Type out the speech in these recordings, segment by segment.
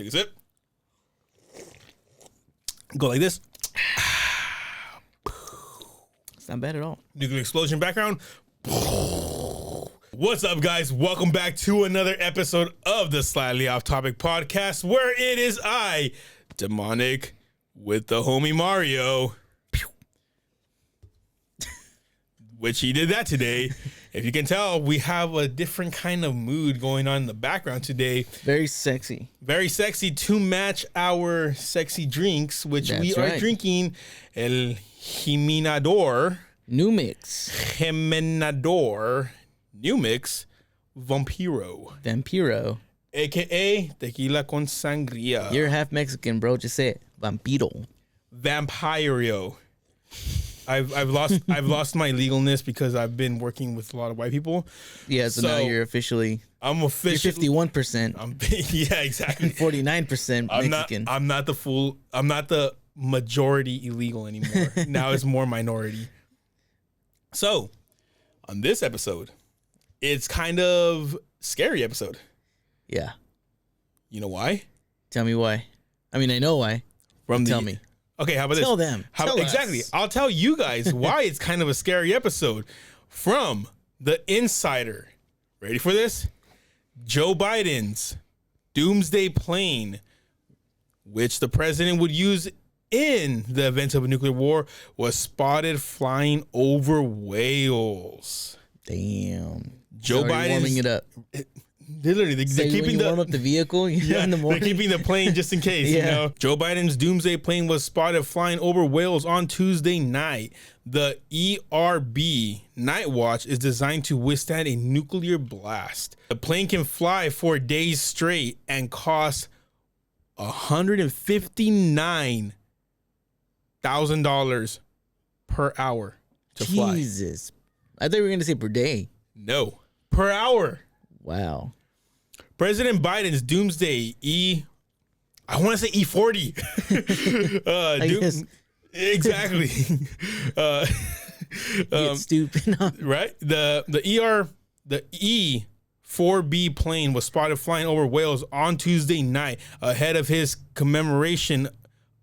Take a sip. Go like this. It's not bad at all. Nuclear explosion background. What's up, guys? Welcome back to another episode of the Slightly Off Topic podcast, where it is I, Demonic, with the homie Mario. Which he did that today. If you can tell, we have a different kind of mood going on in the background today. Very sexy. Very sexy to match our sexy drinks, which That's we are right. drinking El Jiminador. New mix. Jiminador New Mix Vampiro. A.K.A. Tequila con Sangria. You're half Mexican, bro. Just say it. Vampiro. Vampirio. I've lost my legalness because I've been working with a lot of white people. Yeah, so now you're officially... I'm officially... You're 51%. Yeah, exactly. 49% Mexican. I'm not the majority illegal anymore. Now it's more minority. So, on this episode, it's kind of scary episode. Yeah. You know why? Tell me why. I mean, I know why. Tell me. Okay, how about this? Tell them. Tell exactly. us. I'll tell you guys why it's kind of a scary episode. From The Insider. Ready for this? Joe Biden's Doomsday plane, which the president would use in the event of a nuclear war, was spotted flying over Wales. Damn. Joe Biden's warming it up. Literally, they're keeping warm up the vehicle in the morning. They're keeping the plane just in case. Yeah. You know, Joe Biden's Doomsday plane was spotted flying over Wales on Tuesday night. The ERB Night Watch is designed to withstand a nuclear blast. The plane can fly for days straight and cost $159,000 per hour to fly. Jesus. I thought you were going to say per day. No, per hour. Wow. President Biden's Doomsday I want to say E40. Guess. Exactly. Get stupid. Right? The E4B plane was spotted flying over Wales on Tuesday night ahead of his commemoration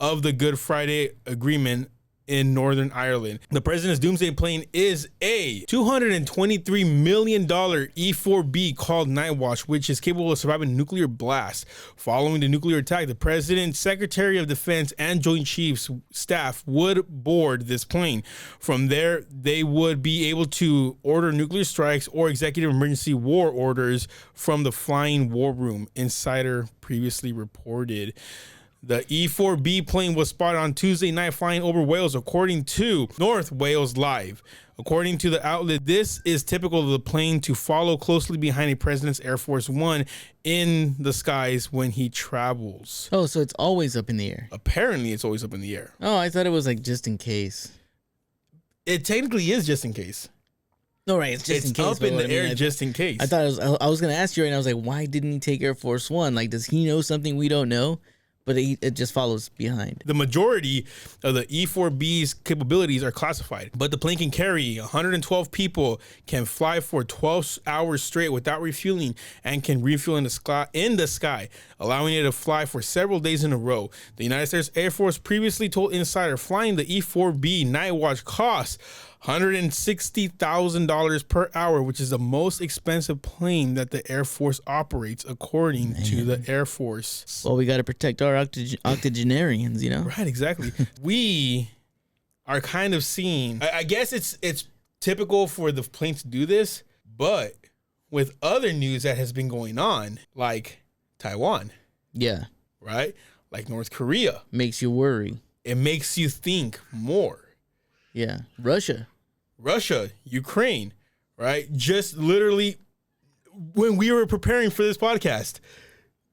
of the Good Friday Agreement in Northern Ireland. The president's Doomsday plane is a $223 million E-4B called Night Watch, which is capable of surviving a nuclear blast. Following the nuclear attack, the president's Secretary of Defense and Joint Chiefs staff would board this plane. From there, they would be able to order nuclear strikes or executive emergency war orders from the flying war room, Insider previously reported. The E-4B plane was spotted on Tuesday night flying over Wales, according to North Wales Live. According to the outlet, this is typical of the plane to follow closely behind a president's Air Force One in the skies when he travels. Oh, so it's always up in the air. Apparently, it's always up in the air. Oh, I thought it was like just in case. It technically is just in case. No, right, it's just in case. It's up in the air just in case. I thought I was going to ask you right now. I was like, why didn't he take Air Force One? Like, does he know something we don't know? But it just follows behind. The majority of the E-4B's capabilities are classified, but the plane can carry 112 people, can fly for 12 hours straight without refueling, and can refuel in the sky, allowing it to fly for several days in a row. The United States Air Force previously told Insider flying the E-4B Night Watch costs $160,000 per hour, which is the most expensive plane that the Air Force operates, according to the Air Force. Well, we got to protect our octogenarians, you know? Right, exactly. We are kind of seeing, I guess it's typical for the plane to do this, but with other news that has been going on, like Taiwan. Yeah. Right? Like North Korea. Makes you worry. It makes you think more. Yeah. Russia, Ukraine, right? Just literally when we were preparing for this podcast.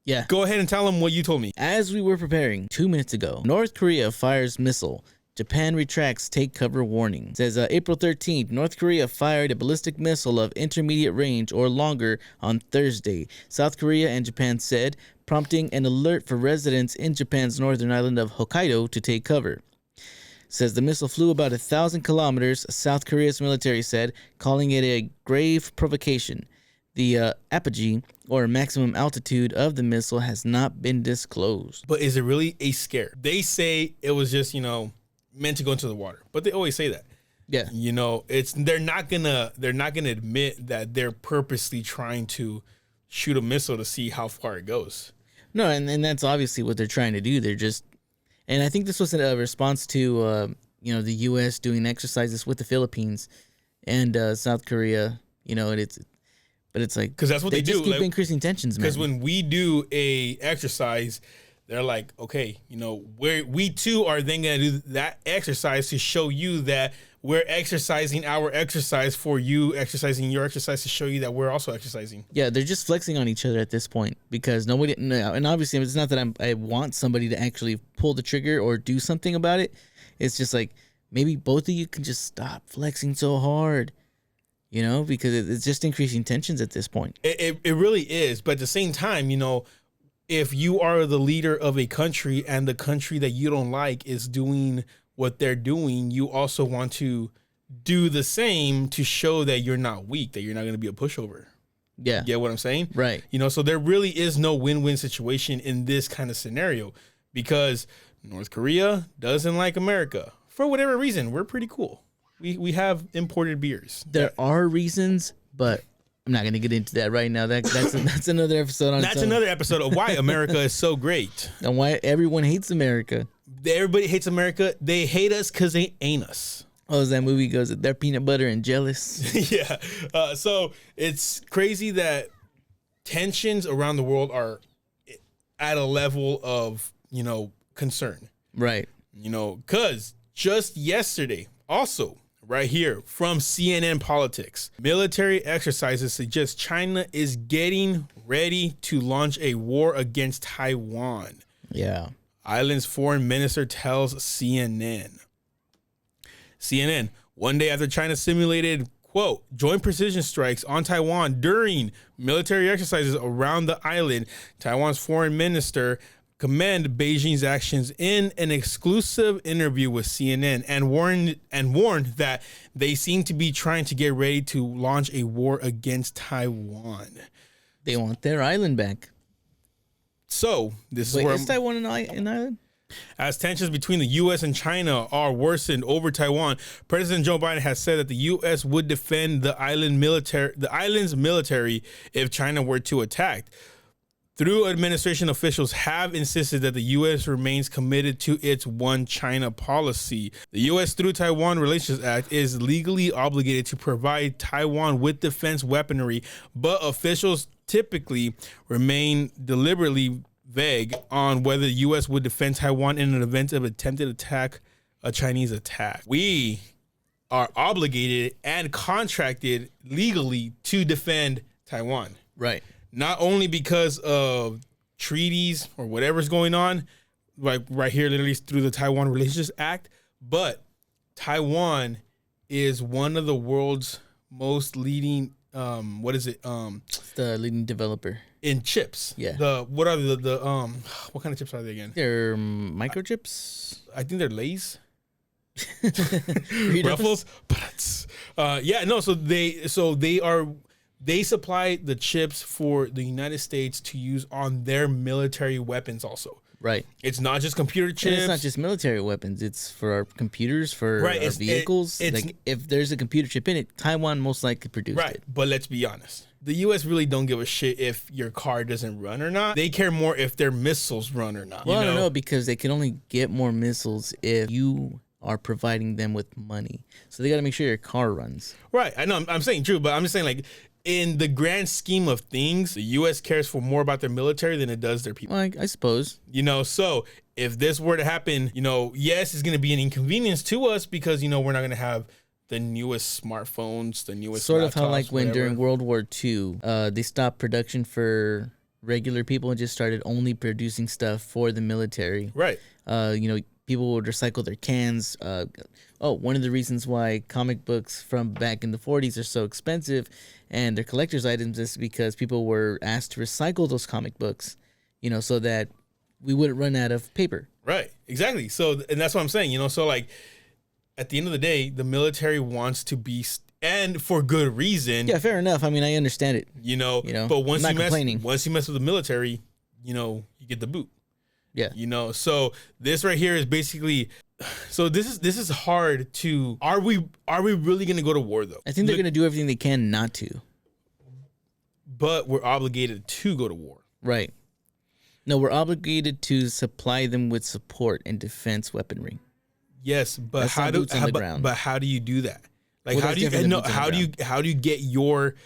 Yeah. Go ahead and tell them what you told me. As we were preparing 2 minutes ago, North Korea fires missile. Japan retracts take cover warning. It says April 13th, North Korea fired a ballistic missile of intermediate range or longer on Thursday. South Korea and Japan said, prompting an alert for residents in Japan's northern island of Hokkaido to take cover. Says the missile flew about 1,000 kilometers, South Korea's military said, calling it a grave provocation. The apogee, or maximum altitude of the missile, has not been disclosed. But is it really a scare? They say it was just, meant to go into the water. But they always say that. Yeah. They're not gonna admit that they're purposely trying to shoot a missile to see how far it goes. No, and that's obviously what they're trying to do. They're just, and I think this was a response to the U.S. doing exercises with the Philippines and South Korea. But it's like, because that's what they do. Just keep increasing tensions, man. Because when we do a exercise, they're like, okay, we too are then gonna do that exercise to show you that we're exercising our exercise for you, exercising your exercise to show you that we're also exercising. Yeah, they're just flexing on each other at this point because nobody. And obviously, it's not that I want somebody to actually pull the trigger or do something about it. It's just like maybe both of you can just stop flexing so hard. Because it's just increasing tensions at this point. It really is. But at the same time, if you are the leader of a country and the country that you don't like is doing what they're doing, you also want to do the same to show that you're not weak, that you're not going to be a pushover. Yeah. You get what I'm saying? Right. So there really is no win-win situation in this kind of scenario because North Korea doesn't like America. For whatever reason, we're pretty cool. We have imported beers. There are reasons, but I'm not going to get into that right now. That's another episode. That's another episode of why America is so great. And why everyone hates America. Everybody hates America. They hate us because they ain't us. Oh, as that movie goes, they're peanut butter and jealous. Yeah. So it's crazy that tensions around the world are at a level of, concern. Right. Because just yesterday, also, right here from CNN Politics, military exercises suggest China is getting ready to launch a war against Taiwan. Yeah. Island's foreign minister tells CNN. CNN, one day after China simulated, quote, joint precision strikes on Taiwan during military exercises around the island, Taiwan's foreign minister commended Beijing's actions in an exclusive interview with CNN and warned that they seem to be trying to get ready to launch a war against Taiwan. They want their island back. So this Wait, is where is Taiwan an island? As tensions between the U.S. and China are worsened over Taiwan, President Joe Biden has said that the U.S. would defend the island's military if China were to attack. Through administration officials have insisted that the U.S. remains committed to its one China policy. The U.S. through Taiwan Relations Act is legally obligated to provide Taiwan with defense weaponry, but officials typically remain deliberately vague on whether the U.S. would defend Taiwan in an event of attempted attack, a Chinese attack. We are obligated and contracted legally to defend Taiwan. Right. Not only because of treaties or whatever's going on, like right here, literally through the Taiwan Relations Act, but Taiwan is one of the world's most leading, It's the leading developer in chips. Yeah. What are what kind of chips are they again? They're microchips. I think they're Lay's. Doritos? Ruffles. They supply the chips for the United States to use on their military weapons also. Right. It's not just computer chips. And it's not just military weapons. It's for our computers, for our vehicles. Like if there's a computer chip in it, Taiwan most likely produced it. Right. But let's be honest. The U.S. really don't give a shit if your car doesn't run or not. They care more if their missiles run or not. Well, I don't know, because they can only get more missiles if you are providing them with money. So they got to make sure your car runs. Right. I know. I'm saying true, but I'm just saying, like, in the grand scheme of things, the U.S. cares for more about their military than it does their people. Well, I suppose. So if this were to happen, yes, it's going to be an inconvenience to us because, we're not going to have the newest smartphones, the newest sort laptops, of how like when whatever. during World War II, they stopped production for regular people and just started only producing stuff for the military. Right. People would recycle their cans. One of the reasons why comic books from back in the 40s are so expensive and they're collector's items is because people were asked to recycle those comic books, so that we wouldn't run out of paper. Right. Exactly. So, and that's what I'm saying, so like at the end of the day, the military wants to be and for good reason. Yeah, fair enough. I mean, I understand it. But once I'm you not complaining. once you mess with the military, you get the boot. Yeah. So this right here is basically, so this is hard to, are we really going to go to war though? I think they're going to do everything they can not to. But we're obligated to go to war. Right. No, we're obligated to supply them with support and defense weaponry. Yes, but That's how do you do that? Like, Well, how do you get your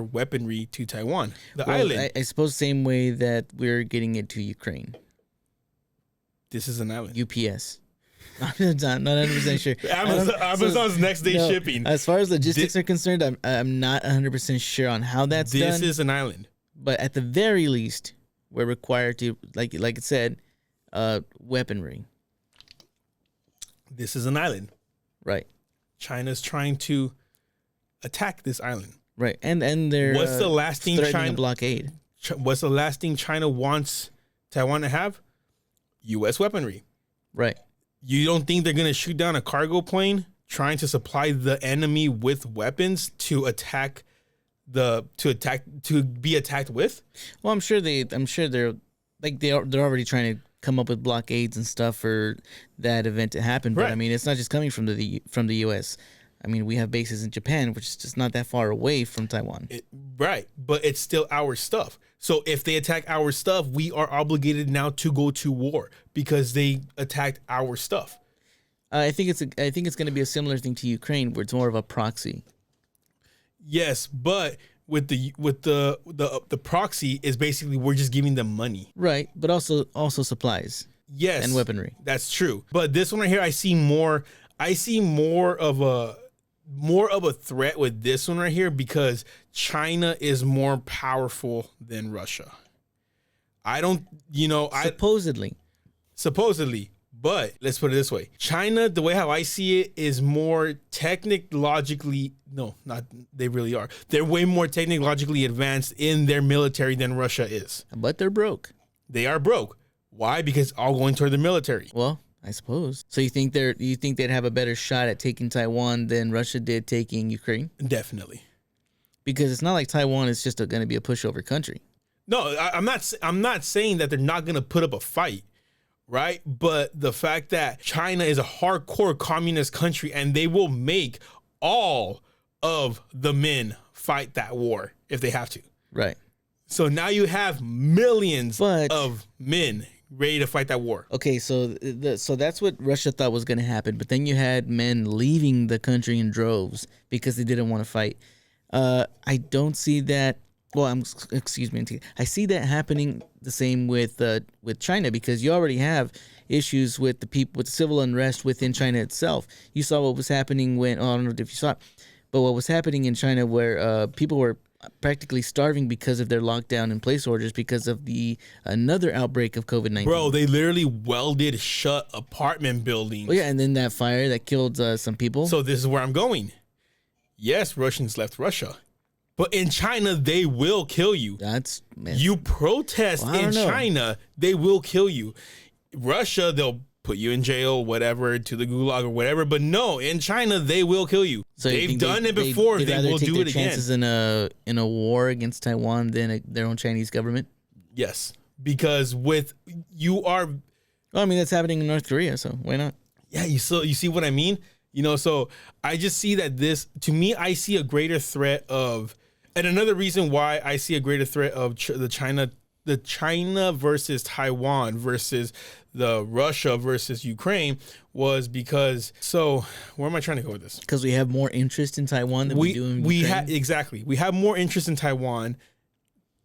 weaponry to Taiwan, the island? I suppose same way that we're getting it to Ukraine. This is an island. UPS. I'm not 100% sure. Amazon's next day shipping. As far as logistics are concerned, I'm not 100% sure on how that's done. This is an island. But at the very least, we're required to, like it said, weaponry. This is an island. Right. China's trying to attack this island. Right. And they're what's the last thing China blockade? What's the last thing China wants Taiwan to have? U.S. weaponry. Right. You don't think they're gonna shoot down a cargo plane trying to supply the enemy with weapons to be attacked with? Well, I'm sure they're already trying to come up with blockades and stuff for that event to happen. But right. I mean, it's not just coming from the U.S. I mean, we have bases in Japan, which is just not that far away from Taiwan. Right, but it's still our stuff. So if they attack our stuff, we are obligated now to go to war because they attacked our stuff. I think it's going to be a similar thing to Ukraine, where it's more of a proxy. Yes, but with the proxy is basically we're just giving them money. Right, but also supplies. Yes, and weaponry. That's true. But this one right here, I see more of a threat with this one right here because China is more powerful than Russia. Supposedly, but let's put it this way. China, the way how I see it, is more technologically, no, not, they really are. They're way more technologically advanced in their military than Russia is. But they're broke. They are broke. Why? Because all going toward the military. Well, I suppose. So you think they'd have a better shot at taking Taiwan than Russia did taking Ukraine? Definitely. Because it's not like Taiwan is just going to be a pushover country. No, I'm not saying that they're not going to put up a fight, right? But the fact that China is a hardcore communist country and they will make all of the men fight that war if they have to. Right. So now you have millions of men ready to fight that war. Okay, so that's what Russia thought was going to happen, but then you had men leaving the country in droves because they didn't want to fight. I don't see that. Well, excuse me. I see that happening the same with China because you already have issues with the civil unrest within China itself. You saw what was happening when I don't know if you saw it, but what was happening in China where people were practically starving because of their lockdown and place orders because of another outbreak of COVID-19. Bro, they literally welded shut apartment buildings. Well, yeah, and then that fire that killed some people. So this is where I'm going. Yes, Russians left Russia, but in China they will kill you. You protest in China, they will kill you. Russia, they'll put you in jail, whatever, to the gulag or whatever. But no, in China, they will kill you. So they've done it before. They will do it again. Chances in a war against Taiwan than their own Chinese government. Yes, because well, I mean, that's happening in North Korea, so why not? Yeah, you see what I mean? So I just see that to me, I see a greater threat of, and another reason why I see a greater threat of the China versus Taiwan versus the Russia versus Ukraine was because, so where am I trying to go with this? Because we have more interest in Taiwan than we do in Ukraine. Exactly. We have more interest in Taiwan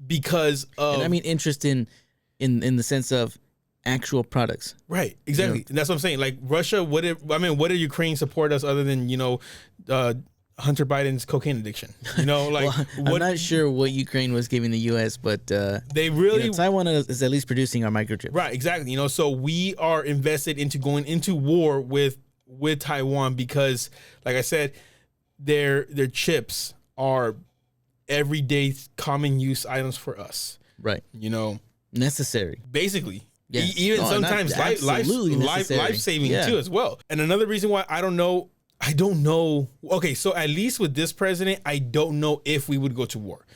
because of... And I mean interest in the sense of actual products. Right. Exactly. And that's what I'm saying. Like Russia, what did Ukraine support us other than, Hunter Biden's cocaine addiction? Like I'm not sure what Ukraine was giving the U.S., but they really Taiwan is at least producing our microchips. Right, exactly. So we are invested into going into war with Taiwan because, like I said, their chips are everyday common use items for us. Right. Necessary. Basically. Yes. Even sometimes life saving too as well. And another reason why I don't know I don't know. Okay, so at least with this president, I don't know if we would go to war.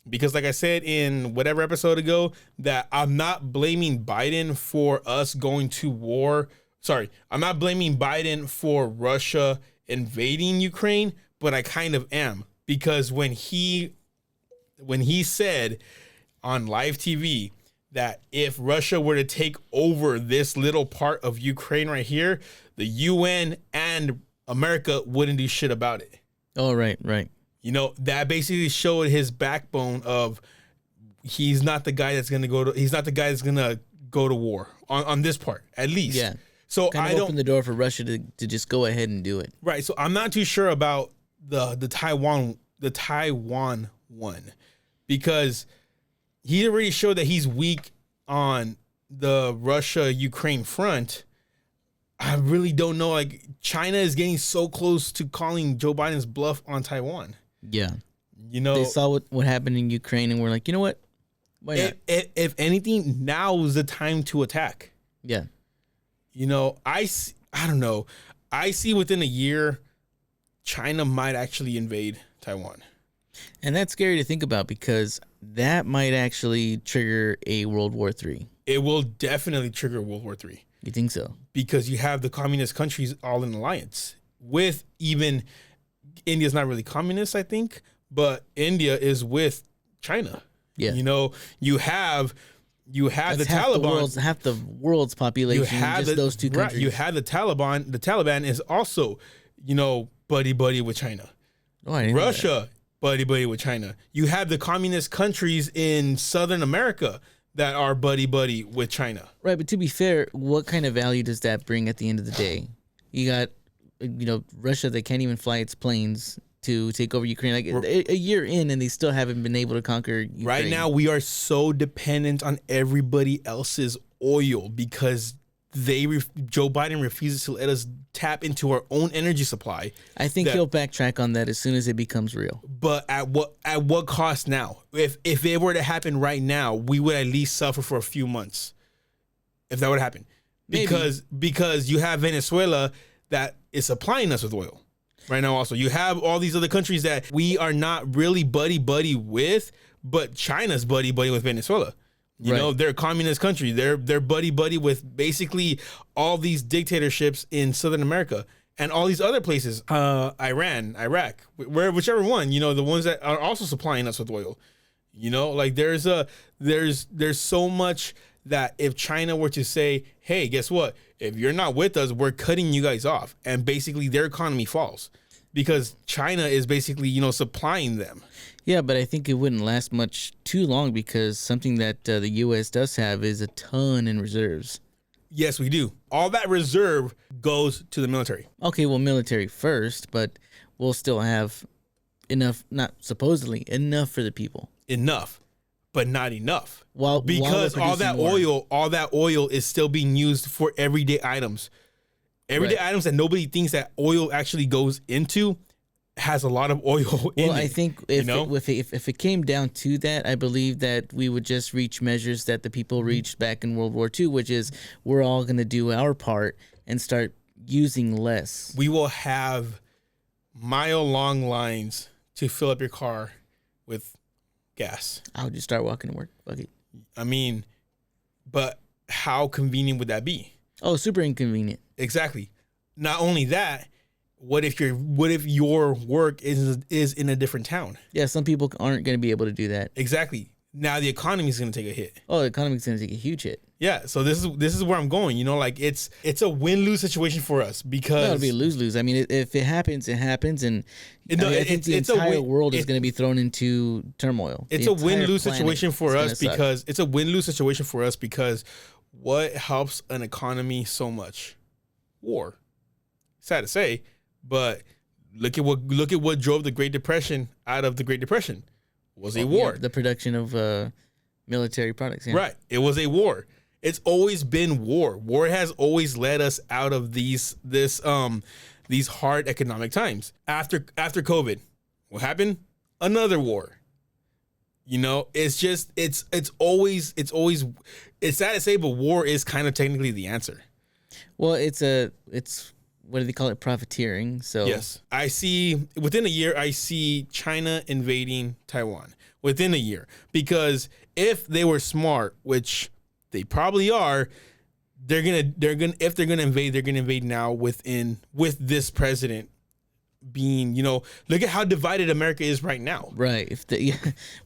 Because like I said in whatever episode ago, that I'm not blaming Biden for us going to war. Sorry, I'm not blaming Biden for Russia invading Ukraine, but I kind of am. Because when he said on live TV that if Russia were to take over this little part of Ukraine right here, the UN and America wouldn't do shit about it. Oh, right. You know, that basically showed his backbone of he's not the guy that's gonna go to war on this part, at least. Yeah. So kind of open the door for Russia to just go ahead and do it. Right. So I'm not too sure about the Taiwan one, because he already showed that he's weak on the Russia-Ukraine front. I really don't know. Like, China is getting so close to calling Joe Biden's bluff on Taiwan. Yeah. You know, they saw what happened in Ukraine and we're like, you know what? Why not? If anything, now is the time to attack. Yeah. You know, I don't know. I see within a year, China might actually invade Taiwan. And that's scary to think about because that might actually trigger a World War III. It will definitely trigger World War III. You think so? Because you have the communist countries all in alliance with even India's not really communist, I think, but India is with China. Yeah. You know, you have That's the Taliban. Half the world's population. You have just those two countries. Right, you have the Taliban. The Taliban is also, you know, buddy with China. Oh, I didn't know Russia, buddy with China. You have the communist countries in Southern America that are buddy with China. Right, but to be fair, what kind of value does that bring at the end of the day? You got, you know, Russia that can't even fly its planes to take over Ukraine. Like a year in, and they still haven't been able to conquer Ukraine. Right now, we are so dependent on everybody else's oil because Joe Biden refuses to let us tap into our own energy supply. I think he'll backtrack on that as soon as it becomes real. But at what cost now? If it were to happen right now, we would at least suffer for a few months. If that would happen. Because you have Venezuela that is supplying us with oil right now. Also, you have all these other countries that we are not really buddy with, but China's buddy with Venezuela. You know, they're a communist country. They're buddy with basically all these dictatorships in Southern America and all these other places, Iran, Iraq, whichever one. You know, the ones that are also supplying us with oil. You know, like there's so much that if China were to say, hey, guess what? If you're not with us, we're cutting you guys off, and basically their economy falls because China is basically, you know, supplying them. Yeah, but I think it wouldn't last much too long because something that the U.S. does have is a ton in reserves. Yes, we do. All that reserve goes to the military. Okay, well, military first, but we'll still have enough, not supposedly, enough for the people. Enough, but not enough. Because all that oil is still being used for everyday items. Everyday items that nobody thinks that oil actually goes into has a lot of oil in it. Well, I think if it came down to that, I believe that we would just reach measures that the people reached back in World War II, which is we're all going to do our part and start using less. We will have mile-long lines to fill up your car with gas. I'll just start walking to work. Fuck it. I mean, but how convenient would that be? Oh, super inconvenient. Exactly. Not only that, what if your work is in a different town? Yeah, some people aren't going to be able to do that. Exactly. Now the economy is going to take a hit. Oh, the economy is going to take a huge hit. Yeah, so this is where I'm going. You know, like it's a win-lose situation for us because it'll be a lose-lose. I mean, if it happens, it happens, and I think the entire world is going to be thrown into turmoil. It's a win-lose situation for us because what helps an economy so much? War. Sad to say, but look at what drove the Great Depression out of the Great Depression. Was a war. Yeah, the production of military products. Yeah. Right. It was a war. It's always been war. War has always led us out of these hard economic times. After COVID, what happened? Another war. You know, it's always sad to say, but war is kind of technically the answer. Well, it's what do they call it? Profiteering. So yes, I see within a year, I see China invading Taiwan within a year, because if they were smart, which they probably are, if they're gonna invade now with this president being, look at how divided America is right now. Right.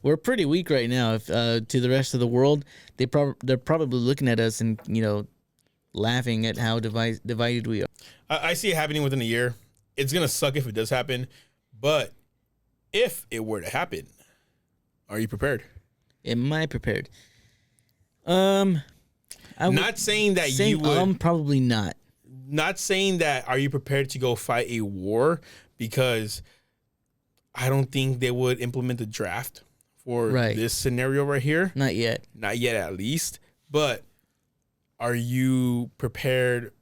We're pretty weak right now. If to the rest of the world, they're probably looking at us and laughing at how divided we are. I see it happening within a year. It's gonna suck if it does happen, but if it were to happen, are you prepared? Am I prepared? Not saying that you would. Probably not. Not saying that. Are you prepared to go fight a war? Because I don't think they would implement the draft for this scenario right here. Not yet. Not yet, at least. But are you prepared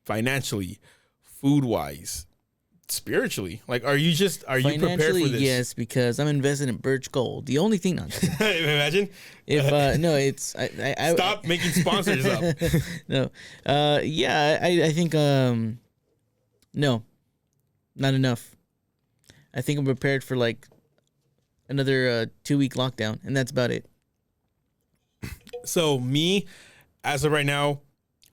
financially, food-wise, spiritually? Like, are you prepared for this? Yes, because I'm invested in Birch Gold. The only thing. Imagine if no, it's I stop making sponsors up. No, yeah, I think no, not enough. I think I'm prepared for like another 2-week lockdown, and that's about it. So me, as of right now,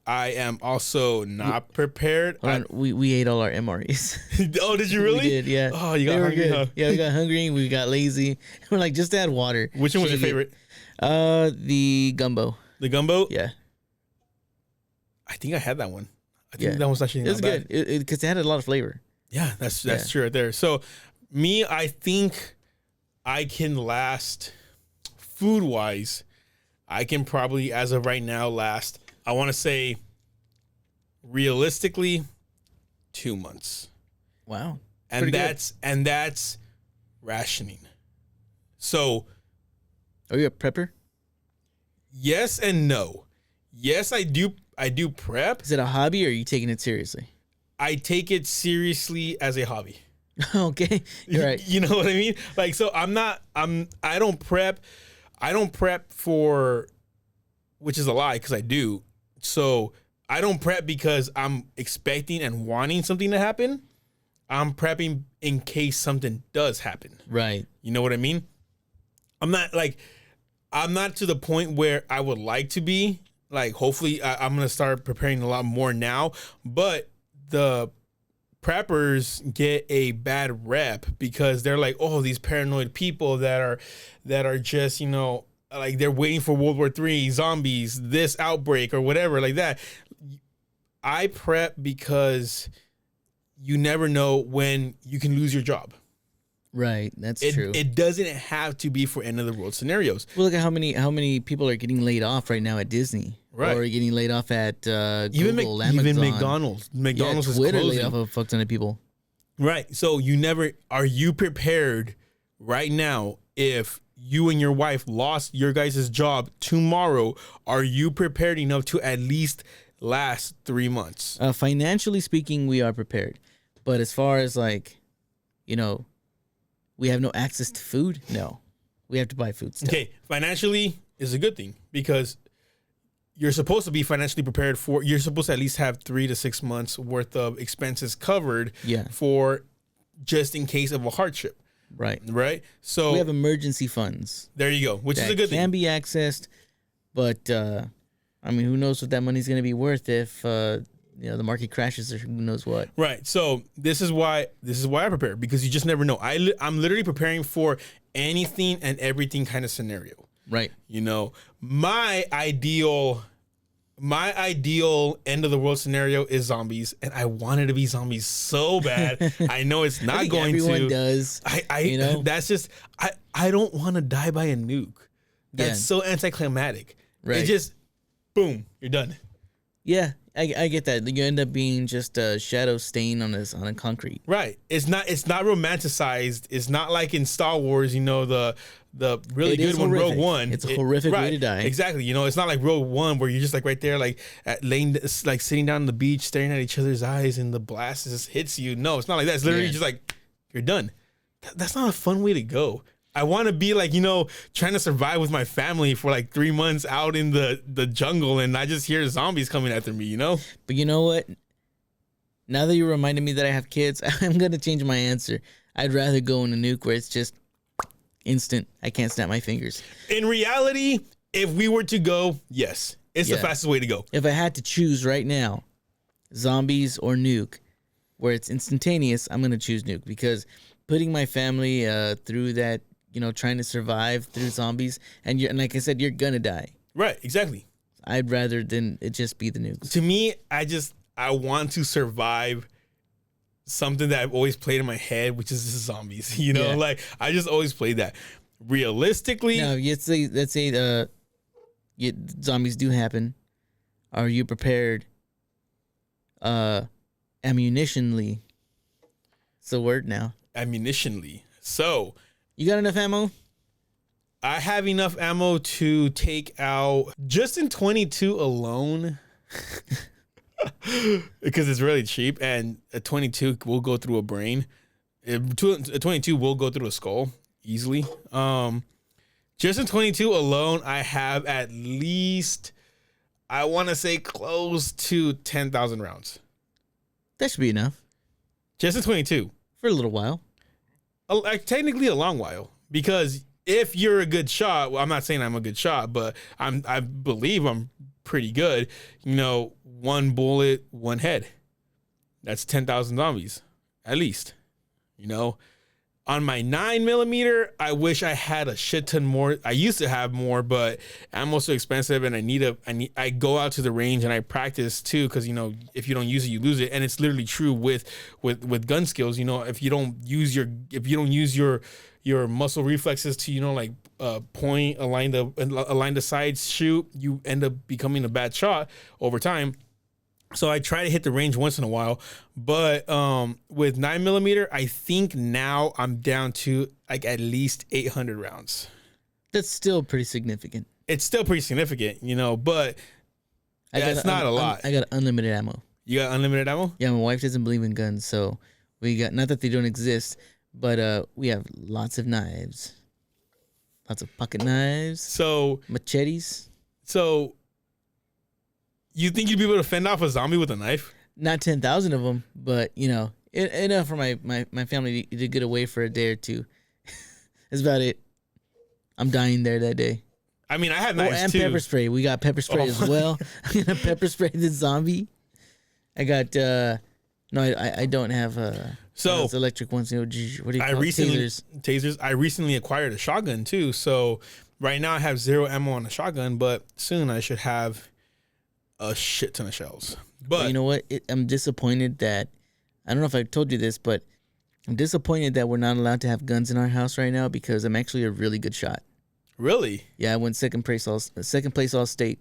I am also not prepared. Hold on, we ate all our MREs. Oh, did you really? We did, yeah. Oh, you got hungry, huh? Yeah, we got hungry. We got lazy. We're like, just add water. Which one was your favorite? The gumbo. The gumbo? Yeah. I think I had that one. I think that was actually not bad. It was good because it had a lot of flavor. Yeah, that's true right there. So me, I think I can last food-wise. I can probably, as of right now, last, I want to say, realistically, 2 months. Wow. And that's rationing. So, are you a prepper? Yes and no. Yes, I do prep. Is it a hobby or are you taking it seriously? I take it seriously as a hobby. Okay. You're right. You know what I mean? Like, so I don't prep for, which is a lie because I do. So I don't prep because I'm expecting and wanting something to happen. I'm prepping in case something does happen. Right. You know what I mean? I'm not to the point where I would like to be. Like, hopefully I'm going to start preparing a lot more now. But the preppers get a bad rep because they're like, oh, these paranoid people that are just, like they're waiting for World War III, zombies, this outbreak or whatever like that. I prep because you never know when you can lose your job. Right, that's true. It doesn't have to be for end of the world scenarios. Well, look at how many people are getting laid off right now at Disney, right? Or getting laid off at Google, even McDonald's. McDonald's is Twitter closing. laid off a fuck ton of people. Right. So are you prepared right now if you and your wife lost your guys' job tomorrow? Are you prepared enough to at least last 3 months? Financially speaking, we are prepared, but as far as we have no access to food. No, we have to buy food still. Okay, financially is a good thing because you're supposed to be financially prepared for. You're supposed to at least have 3 to 6 months worth of expenses covered. Yeah. For just in case of a hardship. Right. Right. So we have emergency funds. There you go. Which is a good thing. Can be accessed, but who knows what that money's going to be worth if the market crashes or who knows what. Right. So this is why I prepare, because you just never know. I'm literally preparing for anything and everything kind of scenario. Right. My ideal end of the world scenario is zombies, and I want it to be zombies so bad. I know it's not going everyone to. Does. That's just I don't want to die by a nuke. That's so anticlimactic. Right. It just boom, you're done. Yeah. I get that. You end up being just a shadow stain on a concrete. Right. It's not romanticized. It's not like in Star Wars, the really good one, Rogue One. It's a horrific way to die. Exactly. It's not like Rogue One where you're just like right there, like sitting down on the beach, staring at each other's eyes, and the blast just hits you. No, it's not like that. It's literally just like you're done. That's not a fun way to go. I want to be like, trying to survive with my family for like 3 months out in the jungle, and I just hear zombies coming after me, But you know what? Now that you reminded me that I have kids, I'm gonna change my answer. I'd rather go in a nuke where it's just instant. I can't snap my fingers. In reality, if we were to go, yes, it's the fastest way to go. If I had to choose right now, zombies or nuke, where it's instantaneous, I'm gonna choose nuke because putting my family through that, trying to survive through zombies, and like I said, you're gonna die. Right, exactly. I'd rather than it just be the nukes. To me, I want to survive something that I've always played in my head, which is zombies. Like I just always played that. Realistically, now let's say zombies do happen. Are you prepared? Ammunitionally. It's the word now. Ammunitionally. So you got enough ammo? I have enough ammo to take out just in 22 alone. Because it's really cheap, and a 22 will go through a brain. A 22 will go through a skull easily. Just in 22 alone, I have at least, I want to say, close to 10,000 rounds. That should be enough. Just in 22 for a little while. Technically, a long while, because if you're a good shot, well, I'm not saying I'm a good shot, but I believe I'm pretty good. One bullet, one head. That's 10,000 zombies, at least. On my 9mm, I wish I had a shit ton more. I used to have more, but ammo's so expensive, and I go out to the range and I practice too, because if you don't use it, you lose it, and it's literally true with gun skills. If you don't use your muscle reflexes to point, align the sides, shoot, you end up becoming a bad shot over time. So I try to hit the range once in a while, but with 9mm, I think now I'm down to at least 800 rounds. That's still pretty significant. It's still pretty significant, but it's not a lot. I got unlimited ammo. You got unlimited ammo? Yeah, my wife doesn't believe in guns, so we got, not that they don't exist, but we have lots of knives, lots of pocket knives, so machetes. So you think you'd be able to fend off a zombie with a knife? Not 10,000 of them, but enough for my family to get away for a day or two. That's about it. I'm dying there that day. I mean, I have knives and too. Pepper spray. We got pepper spray as well. I'm gonna pepper spray the zombie. I got I don't have those electric ones. What do you call it? Tasers. I recently acquired a shotgun too. So right now I have 0 ammo on the shotgun, but soon I should have a shit ton of shells. But you know what? I'm disappointed that, I don't know if I told you this, but I'm disappointed that we're not allowed to have guns in our house right now because I'm actually a really good shot. Really? Yeah, I won second place all state.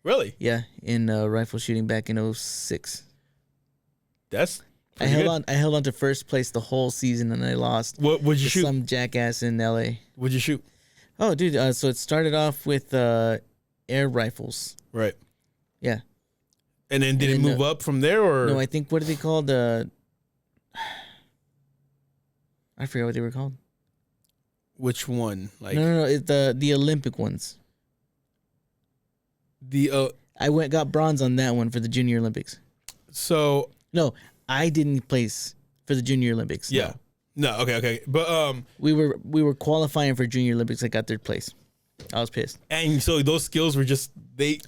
Really? Yeah, in rifle shooting back in 06. That's I held on to first place the whole season, and I lost. What would you shoot? Some jackass in LA. What'd you shoot? Oh, dude. So it started off with air rifles. Right. Yeah. And then did it move up from there, or no? I think, what are they called? I forget what they were called. Which one? No. It's the Olympic ones. I got bronze on that one for the Junior Olympics. So no, I didn't place for the Junior Olympics. Yeah. No. Okay. But we were qualifying for Junior Olympics. I got third place. I was pissed. And so those skills were just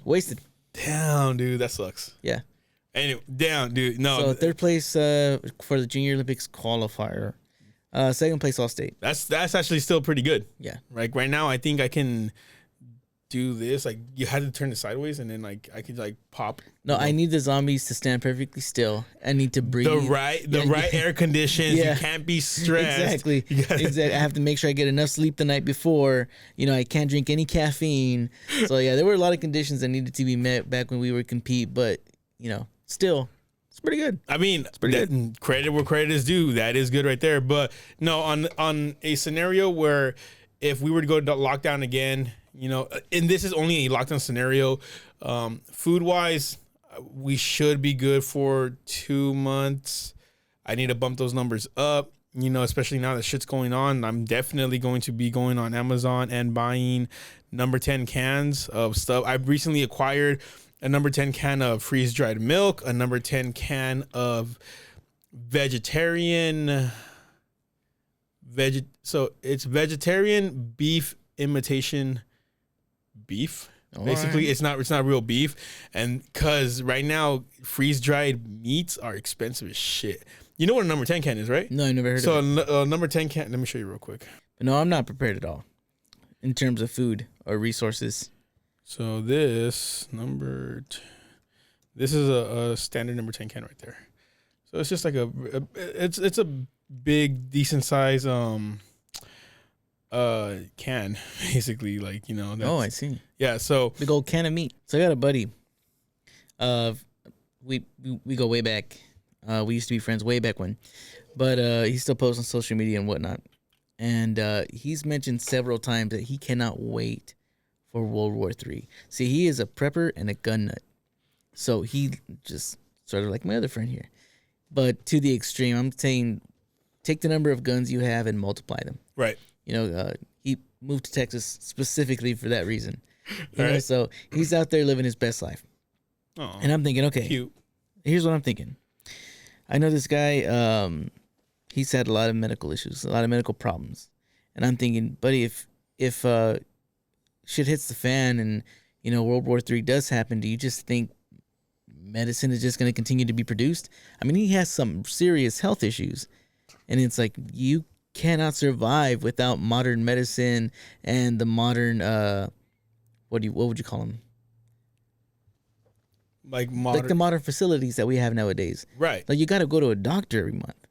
wasted. Damn, dude, that sucks. Yeah. Anyway, damn, dude. No. So third place for the Junior Olympics qualifier. Second place all state. That's actually still pretty good. Yeah. Like right now, I think I can do this. Like you had to turn it sideways, and then I could pop. No, I need the zombies to stand perfectly still. I need to breathe. The right air conditions. Yeah. You can't be stressed. Exactly. I have to make sure I get enough sleep the night before. I can't drink any caffeine. So yeah, there were a lot of conditions that needed to be met back when we were compete. But still, it's pretty good. I mean, it's pretty good. Credit where credit is due. That is good right there. But no, on a scenario where if we were to go to lockdown again, and this is only a lockdown scenario, food wise, we should be good for 2 months. I need to bump those numbers up, especially now that shit's going on. I'm definitely going to be going on Amazon and buying number 10 cans of stuff. I've recently acquired a number 10 can of freeze-dried milk, a number 10 can of vegetarian so it's vegetarian beef imitation beef. Basically, it's not real beef, and because right now freeze-dried meats are expensive as shit. You know what a number 10 can is, right? No, I never heard of it. So number 10 can. Let me show you real quick. But no, I'm not prepared at all in terms of food or resources. So this is a standard number 10 can right there. So it's just like it's a big decent size can, basically, like, you know. Oh, I see. Yeah, so big old can of meat. So I got a buddy. We go way back. We used to be friends way back when, but he still posts on social media and whatnot. And he's mentioned several times that he cannot wait for World War III. See, he is a prepper and a gun nut, so he just sort of like my other friend here, but to the extreme. I'm saying, take the number of guns you have and multiply them. Right. You know, he moved to Texas specifically for that reason. You know, so he's out there living his best life. Aww, and I'm thinking, okay, cute. Here's what I'm thinking. I know this guy, he's had a lot of medical issues, a lot of medical problems. And I'm thinking, buddy, if shit hits the fan and, you know, World War III does happen, do you just think medicine is just going to continue to be produced? I mean, he has some serious health issues. And it's like, you cannot survive without modern medicine and the modern, what would you call them? Like the modern facilities that we have nowadays. Right. Like, you got to go to a doctor every month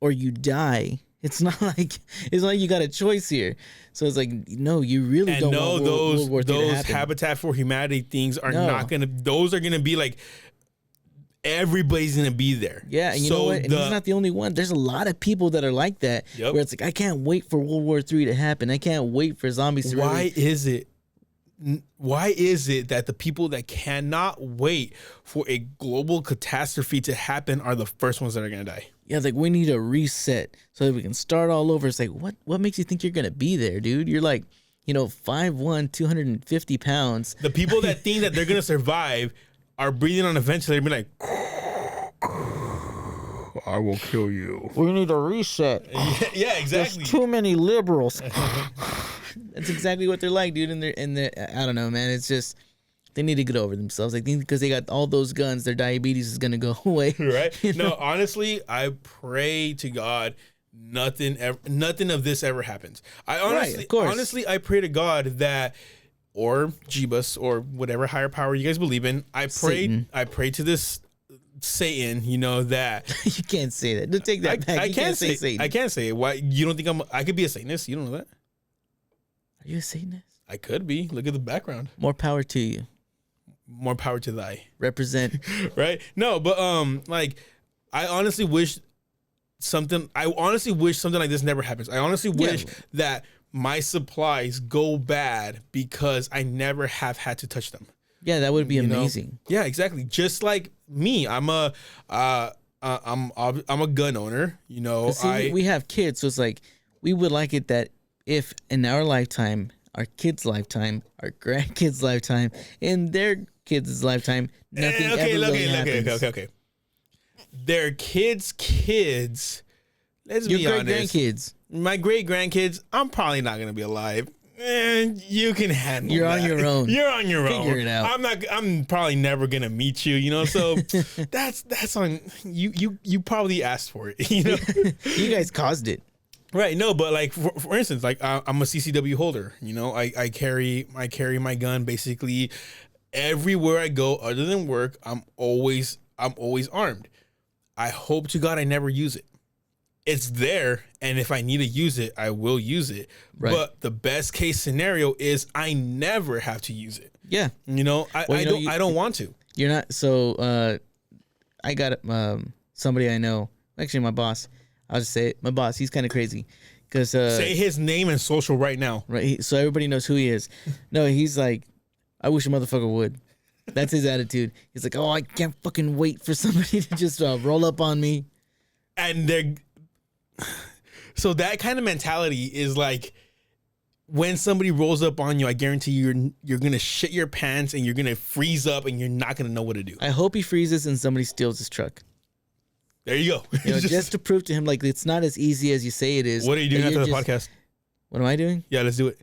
or you die. It's not like you got a choice here. So it's like, no, you really don't want World War III to happen. Those Habitat for Humanity things are not going to, those are going to be like, everybody's going to be there. Yeah, and you know what? And he's not the only one. There's a lot of people that are like that, where it's like, I can't wait for World War III to happen. I can't wait for zombies to Why is it that the people that cannot wait for a global catastrophe to happen are the first ones that are going to die? Yeah, like, we need a reset so that we can start all over. It's like, what makes you think you're going to be there, dude? You're like, you know, 5'1", 250 pounds. The people that think that they're going to survive are breathing on a ventilator and be like, I will kill you. We need a reset. Yeah, exactly. There's too many liberals. That's exactly what they're like, dude. And I don't know, man. It's just, they need to get over themselves. I think because they got all those guns, their diabetes is gonna go away. Right? No, honestly, I pray to God nothing of this ever happens. Honestly, I pray to God that, or Jeebus, or whatever higher power you guys believe in, I pray to this Satan, you know, that you can't say that. Don't take that back. I can't say Satan. I can't say it. Why? You don't think I could be a Satanist? You don't know that? Are you a Satanist? I could be. Look at the background. More power to you. More power to thy. Represent. Right? No, but like, I honestly wish something like this never happens. I honestly wish that my supplies go bad because I never have had to touch them. Yeah, that would be amazing. Yeah, exactly. Just like me, I'm a gun owner. You know, we have kids, so it's like, we would like it that if in our lifetime, our kids' lifetime, our grandkids' lifetime, in their kids' lifetime, nothing happens. Okay. Their kids. Let's be honest. Your great-grandkids. My great-grandkids, I'm probably not going to be alive. And you can handle You're that. on your own. You're on your own. Figure it out. I'm probably never going to meet you, you know? So that's on you. You probably asked for it, you know? You guys caused it. Right. No, but like, for instance, like, I'm a CCW holder, you know? I carry my gun basically everywhere I go other than work. I'm always armed. I hope to God I never use it. It's there, and if I need to use it, I will use it. Right. But the best case scenario is I never have to use it. Yeah. You know, I don't want to. You're not. So I got somebody I know, actually my boss. I'll just say it. My boss, he's kind of crazy. Cause, say his name and social right now. Right. So everybody knows who he is. No, he's like, I wish a motherfucker would. That's his attitude. He's like, oh, I can't fucking wait for somebody to just roll up on me. And they're... So that kind of mentality is like, when somebody rolls up on you, I guarantee you're gonna shit your pants and you're gonna freeze up and you're not gonna know what to do. I hope he freezes and somebody steals his truck. There you go. You know, just to prove to him like it's not as easy as you say it is. What are you doing after the podcast? What am I doing? Yeah, let's do it.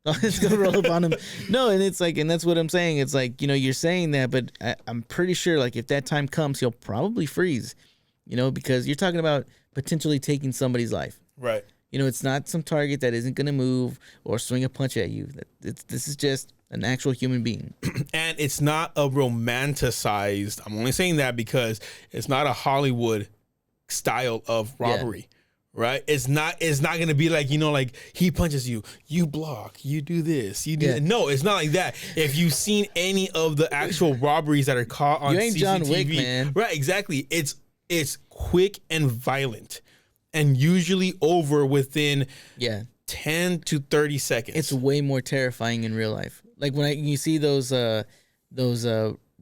Let's go roll up on him. No, and it's like, and that's what I'm saying. It's like, you know, you're saying that, but I'm pretty sure like if that time comes, he'll probably freeze, you know, because you're talking about potentially taking somebody's life. Right. You know, it's not some target that isn't going to move or swing a punch at you. This is just an actual human being. And it's not a romanticized, I'm only saying that because it's not a Hollywood style of robbery. Yeah. Right? It's not going to be like, you know, like he punches you, you block, you do this, you do that. No, it's not like that. If you've seen any of the actual robberies that are caught on you ain't CCTV, John Wick, man. Right, exactly. It's quick and violent and usually over within 10 to 30 seconds. It's way more terrifying in real life. Like when you see those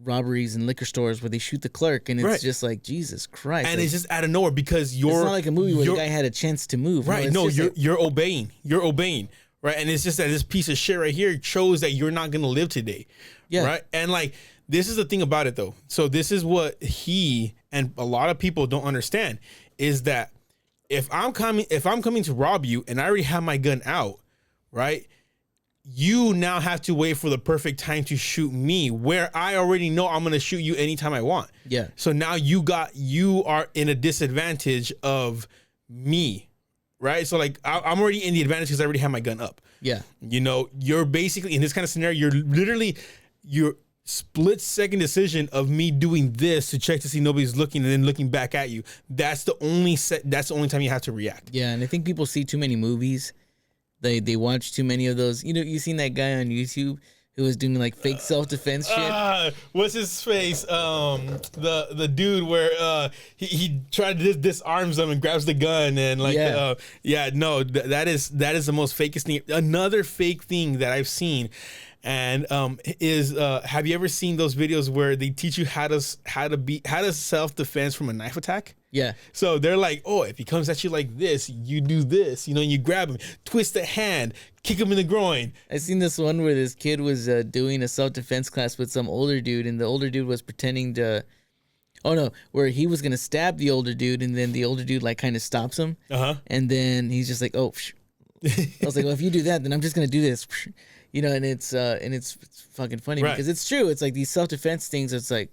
robberies in liquor stores where they shoot the clerk and it's just like, Jesus Christ. And like, it's just out of nowhere because it's not like a movie where the guy had a chance to move. Right. No, you're obeying. You're obeying. Right. And it's just that this piece of shit right here shows that you're not going to live today. Yeah. Right. And like, this is the thing about it though. So this is what he and a lot of people don't understand is that if I'm coming to rob you and I already have my gun out, right? You now have to wait for the perfect time to shoot me where I already know I'm going to shoot you anytime I want. Yeah. So now you are in a disadvantage of me, right? So like I'm already in the advantage because I already have my gun up. Yeah. You know, you're basically in this kind of scenario, you're split second decision of me doing this to check to see nobody's looking and then looking back at you. That's the only time you have to react. Yeah. And I think people see too many movies. They watch too many of those. You know, you seen that guy on YouTube who was doing like fake self-defense shit. What's his face? The dude where he tried to disarms them and grabs the gun and like that is the most fakest thing. Another fake thing that I've seen. And is have you ever seen those videos where they teach you how to self-defense from a knife attack? Yeah. So they're like, oh, if he comes at you like this, you do this, you know, and you grab him, twist the hand, kick him in the groin. I seen this one where this kid was doing a self-defense class with some older dude, and the older dude was pretending to, where he was gonna stab the older dude, and then the older dude like kind of stops him, and then he's just like, oh, I was like, well, if you do that, then I'm just gonna do this. You know, and it's fucking funny because it's true. It's like these self-defense things. It's like,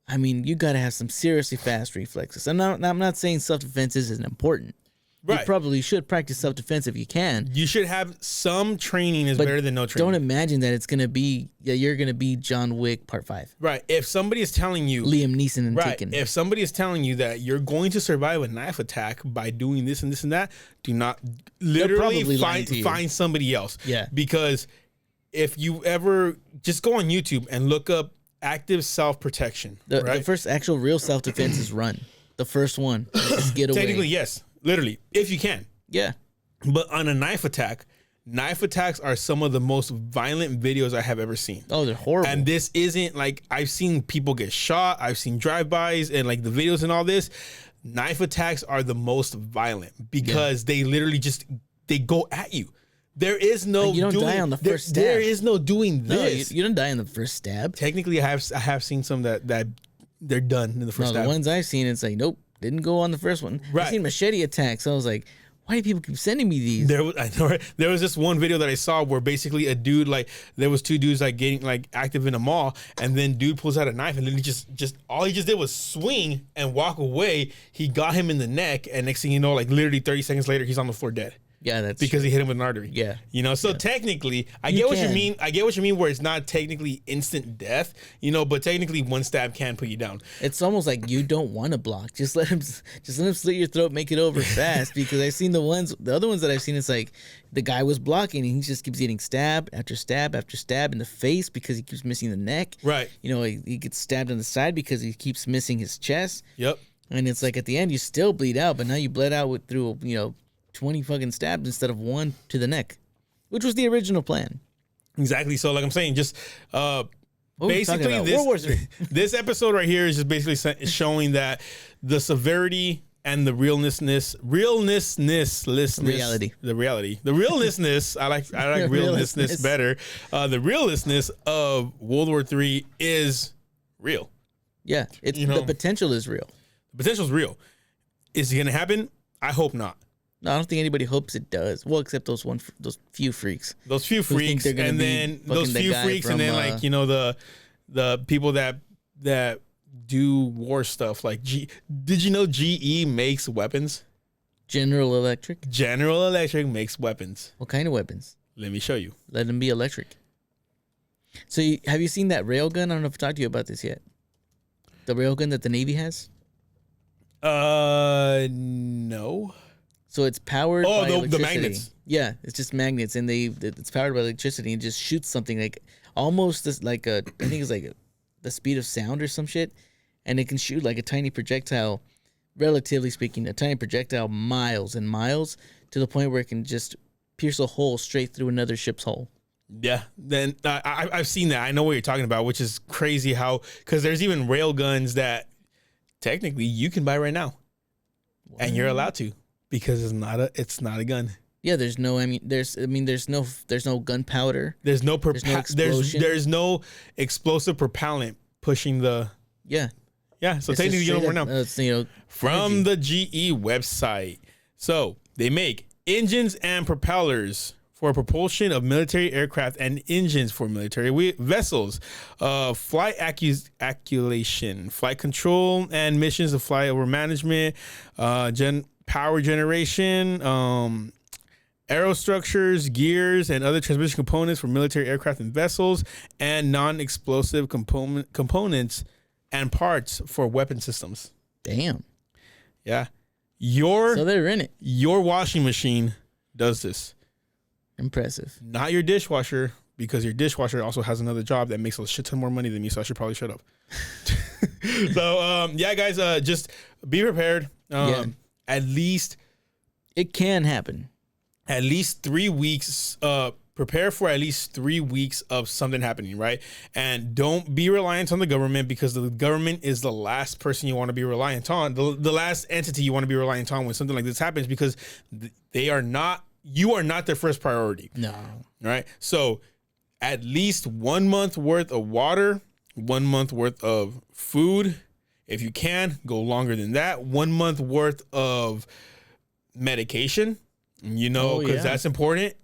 I mean, you got to have some seriously fast reflexes. I'm not saying self-defense isn't important. Right. You probably should practice self-defense if you can. You should have some training is better than no training. Don't imagine that it's going to be, you're going to be John Wick Part 5. Right. If somebody is telling you. Liam Neeson and Taken. If somebody is telling you that you're going to survive a knife attack by doing this and this and that, do not literally find somebody else. Yeah. Because if you ever, just go on YouTube and look up active self-protection. The first actual real self-defense is run. The first one. Just get away. Technically, yes. Literally, if you can. Yeah. But on a knife attacks are some of the most violent videos I have ever seen. Oh, they're horrible. And this isn't like, I've seen people get shot. I've seen drive-bys and like the videos and all this. Knife attacks are the most violent because they literally they go at you. There is no you don't die on the first stab. There is no doing this. No, you don't die on the first stab. Technically, I have seen some that they're done in the first stab. The ones I've seen, it's like, nope, didn't go on the first one. Right. I've seen machete attacks. So I was like, why do people keep sending me these? There was this one video that I saw where basically a dude, like, there was two dudes like getting like active in a mall, and then dude pulls out a knife and then he just all he just did was swing and walk away. He got him in the neck, and next thing you know, like literally 30 seconds later, he's on the floor dead. Yeah, that's because true. he hit him with an artery. Yeah, you know. So technically, I get what you mean. I get what you mean, where it's not technically instant death, you know, but technically one stab can put you down. It's almost like you don't want to block. Just let him slit your throat, make it over fast. Because I've seen the other ones that I've seen. It's like the guy was blocking, and he just keeps getting stab after stab after stab in the face because he keeps missing the neck. Right. You know, he gets stabbed on the side because he keeps missing his chest. Yep. And it's like at the end you still bleed out, but now you bled out through 20 fucking stabs instead of one to the neck, which was the original plan. Exactly. So like I'm saying, just basically World War III. This episode right here is just basically showing that the severity and the realness, Reality. the realness. I like realness better. The realness of World War III is real. Yeah, it's the potential is real. The potential is real. Is it going to happen? I hope not. No, I don't think anybody hopes it does. Well, except those few freaks. Those few freaks, and then those few freaks, and then like the people that do war stuff. Like did you know GE makes weapons? General Electric. General Electric makes weapons. What kind of weapons? Let me show you. Let them be electric. So have you seen that railgun? I don't know if I talked to you about this yet. The railgun that the Navy has. No. So it's powered by electricity. The magnets. Yeah, it's just magnets, and it's powered by electricity and just shoots something like almost like I think it's like the speed of sound or some shit, and it can shoot like a tiny projectile, relatively speaking, a tiny projectile miles and miles to the point where it can just pierce a hole straight through another ship's hull. Yeah, then I've seen that. I know what you're talking about, which is crazy how because there's even rail guns that technically you can buy right now, and you're allowed to. Because it's not a gun. Yeah, there's no gunpowder. There's no explosive propellant pushing the. Yeah. Yeah. So technically, you don't know. From the GE website, so they make engines and propellers for propulsion of military aircraft and engines for military vessels, flight acculation, flight control, and missions of flyover management, power generation, aerostructures, gears, and other transmission components for military aircraft and vessels, and non-explosive components and parts for weapon systems. Damn. Yeah. So they're in it. Your washing machine does this. Impressive. Not your dishwasher, because your dishwasher also has another job that makes a shit ton more money than me, so I should probably shut up. So, yeah, guys, just be prepared. At least it can happen. At least 3 weeks. Prepare for at least 3 weeks of something happening, right? And don't be reliant on the government, because the government is the last person you want to be reliant on. The last entity you want to be reliant on when something like this happens, because you are not their first priority. No. Right? So at least 1 month worth of water, 1 month worth of food. If you can, go longer than that. 1 month worth of medication, because that's important.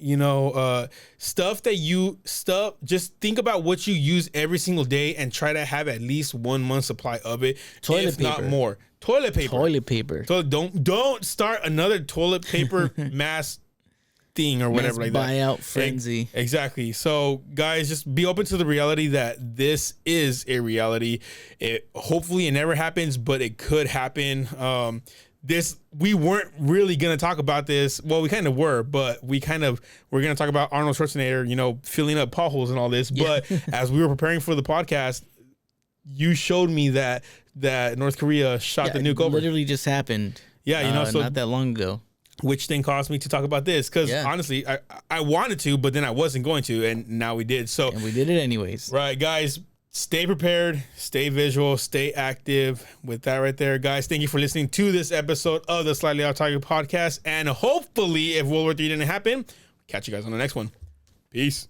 Just think about what you use every single day and try to have at least 1 month supply of it. Toilet paper. Not more. Toilet paper. So don't start another toilet paper mass thing or whatever like that. Buyout frenzy. Exactly. So guys, just be open to the reality that this is a reality. Hopefully it never happens, but it could happen. We weren't really gonna talk about this. Well, we kind of were, but we're gonna talk about Arnold Schwarzenegger, filling up potholes and all this. Yeah. But as we were preparing for the podcast, you showed me that North Korea shot the nuke over. Literally just happened. Yeah, so not that long ago. Which then caused me to talk about this because honestly, I wanted to, but then I wasn't going to, and now we did. And we did it anyways. Right, guys, stay prepared, stay visual, stay active. With that right there, guys, thank you for listening to this episode of the Slightly Off Target podcast. And hopefully, if World War III didn't happen, catch you guys on the next one. Peace.